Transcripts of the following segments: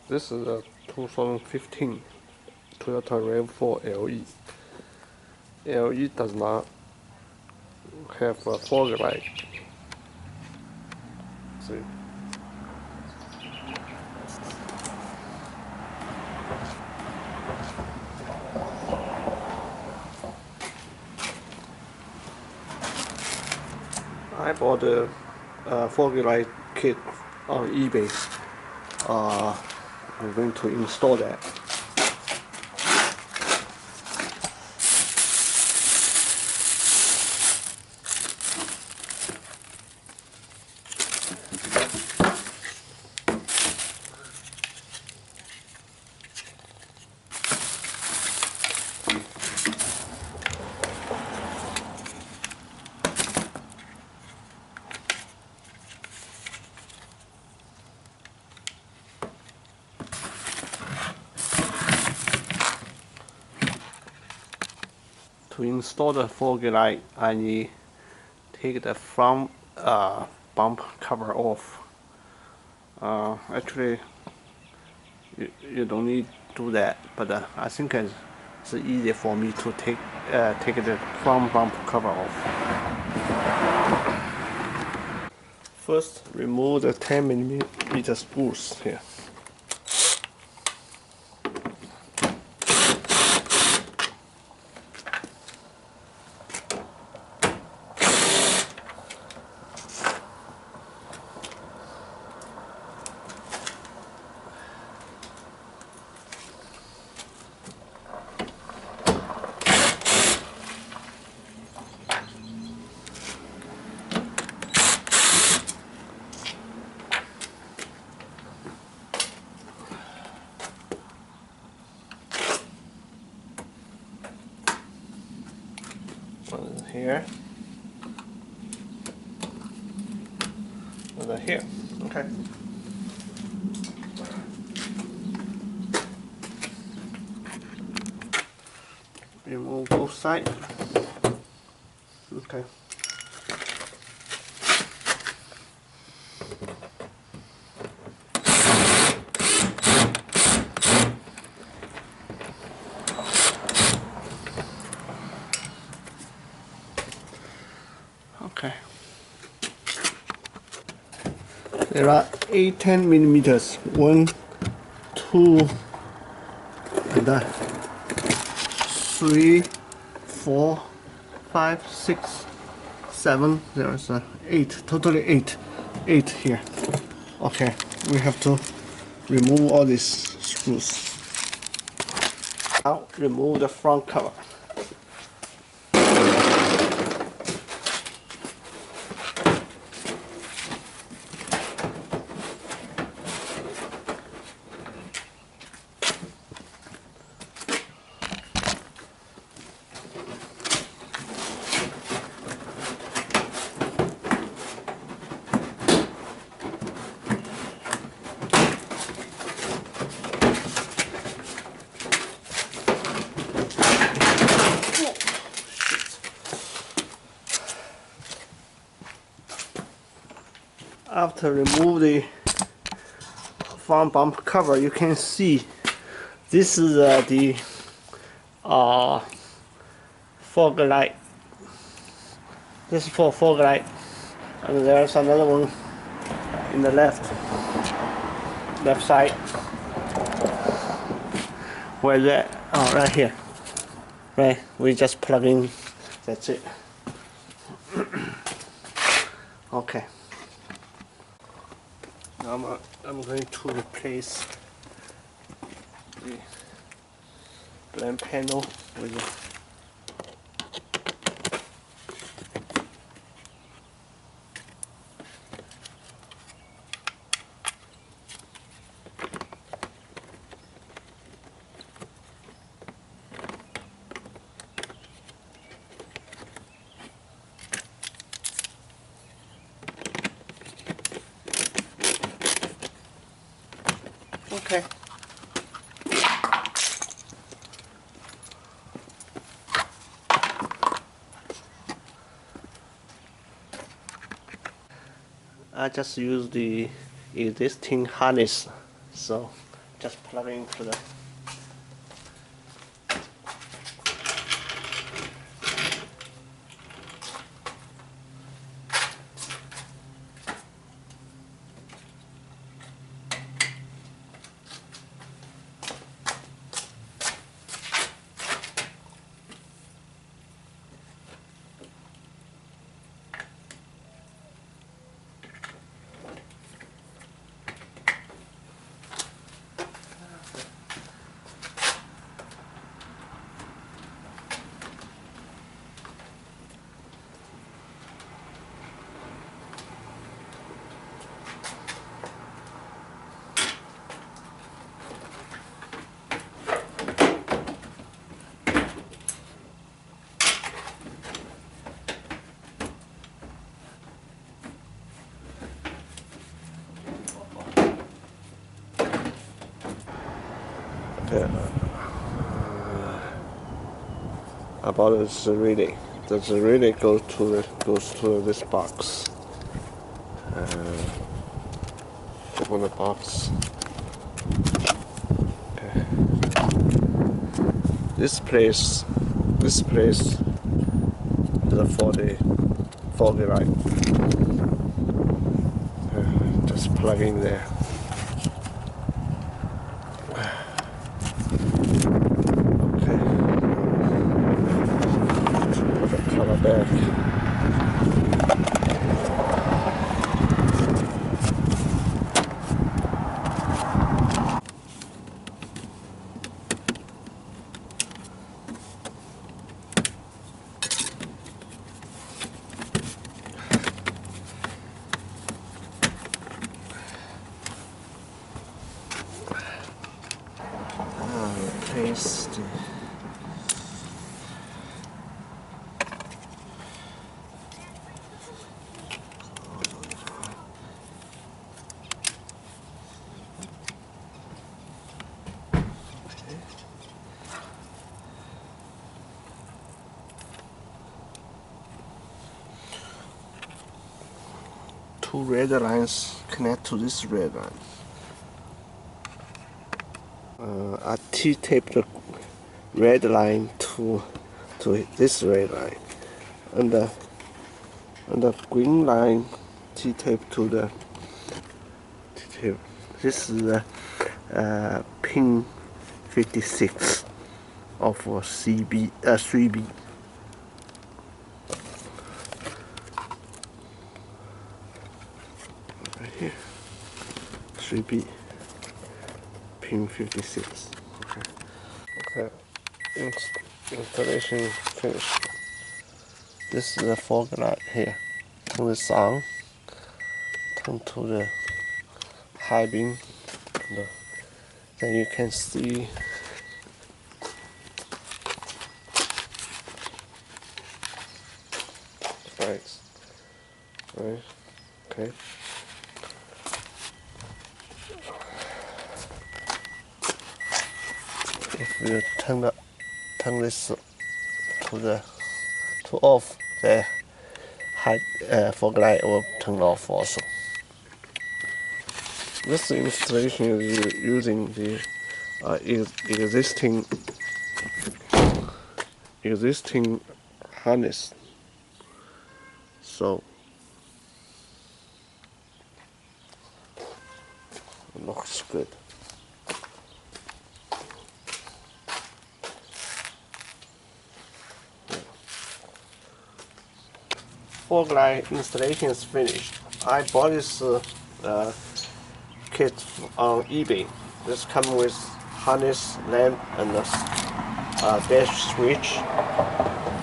This is a 2015 Toyota RAV4 LE. LE does not have a fog light. See? I bought a fog light kit on eBay. I'm going to install that. To install the fog light, I need take the front bump cover off. Actually, you don't need to do that, but I think it's easy for me to take the front bump cover off. First, remove the 10mm screws here. One here, another here. Okay. Remove both sides. Okay. Okay. There are 8 10mm. 1, 2, and 3, 4, 5, 6, 7. There's 8. Totally 8. 8 here. Okay. We have to remove all these screws. Now remove the front cover. After remove the front bump cover, you can see this is the fog light. This is for fog light, and there's another one in the left side. Where's that? Oh, right here. Right, we just plug in. That's it. Okay. Now I'm going to replace the lamp panel with okay. I just use the existing harness, so just plug into the about this relay. The relay goes to this box. Open the box. Okay. This place is for the light. Just plug in there. Back. Paste. Two red lines connect to this red line. I T-tape the red line to this red line, and the green line T-tape to the T-tape. This is the pin 56 of CB 3B. Right here, 3B. Pin 56. Okay. Installation finished. This is the fog light here. Turn this on. Turn to the high beam. Then you can see lights. Right. Okay. If you turn this to off, the high fog light will turn off also. This installation is using the existing harness, so it looks good. Fog light installation is finished. I bought this kit on eBay. This comes with harness, lamp, and dash switch.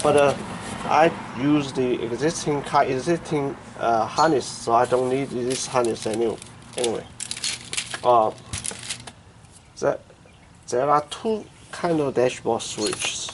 But I use the existing harness, so I don't need this harness anymore. Anyway, there are two kind of dashboard switches: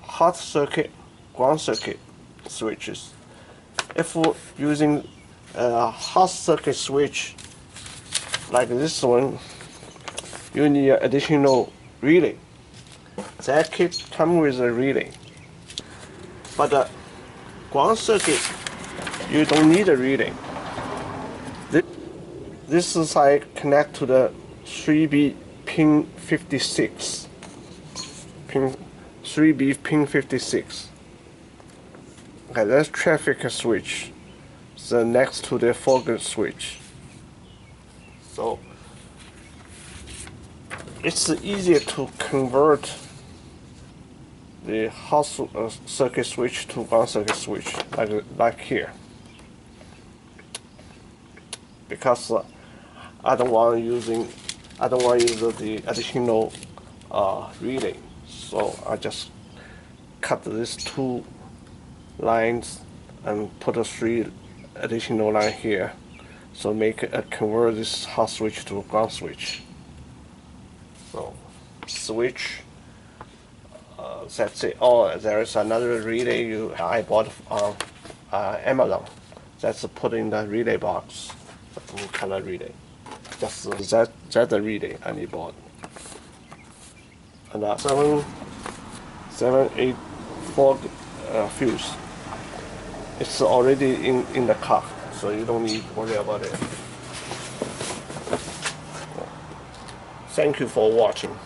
hot circuit, ground circuit switches. If using a hot circuit switch like this one, you need additional relay. That kit comes with a relay. But ground circuit, you don't need a relay. this side connect to the 3B pin 56. Pin 3B pin 56. Okay, that's traffic switch. So next to the focus switch. So it's easier to convert the hot circuit switch to ground circuit switch, like here, because I don't want to use the additional relay, so I just cut these 2 lines and put a 3 additional line here, so convert this hot switch to ground switch. So switch. That's it. Oh, there is another relay I bought on Amazon. That's put in the relay box, the blue color relay. Just that's the relay I bought. And 784 fuse. It's already in the car, so you don't need to worry about it. Thank you for watching.